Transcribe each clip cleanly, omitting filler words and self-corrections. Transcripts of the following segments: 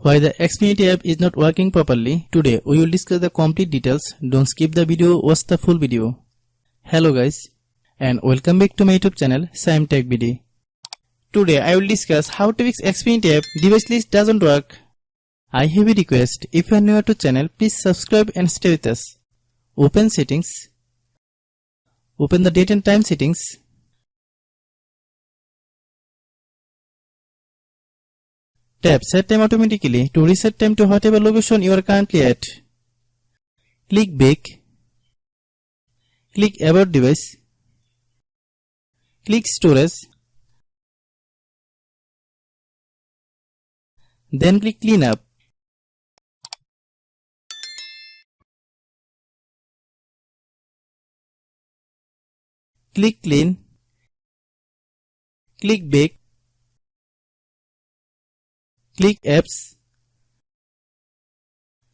Why the Xfinity app is not working properly. Today we will discuss the complete details. Don't skip the video, watch the full video. Hello guys and welcome back to my YouTube channel Shaem Tech BD. Today I will discuss how to fix Xfinity app device list doesn't work. I have a request. If you are new to channel, please subscribe and stay with us. Open settings. Open the date and time settings. Tap set time automatically to reset time to whatever location you are currently at. Click back. Click about device. Click storage. Then click clean up. Click clean. Click back. Click apps.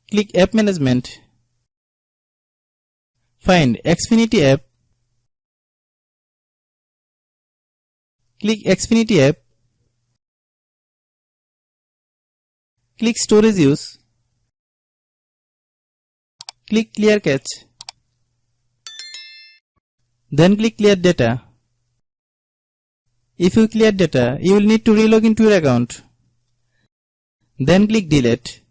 Click app management. Find Xfinity app. Click Xfinity app. Click storage use. Click clear cache. Then click clear data. If you clear data, you will need to relog into your account. Then click delete.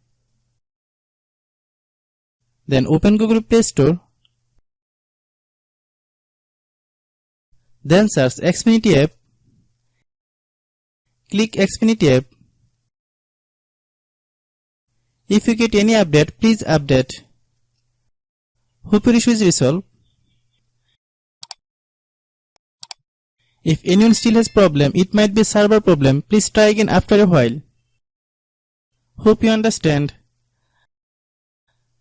Then open Google Play Store. Then search Xfinity app. Click Xfinity app. If you get any update, please update. Hope your issue is resolved. If anyone still has problem, it might be a server problem. Please try again after a while. Hope you understand.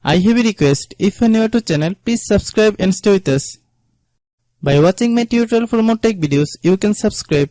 I have a request. If you are new to channel, please subscribe and stay with us. By watching my tutorial for more tech videos, you can subscribe.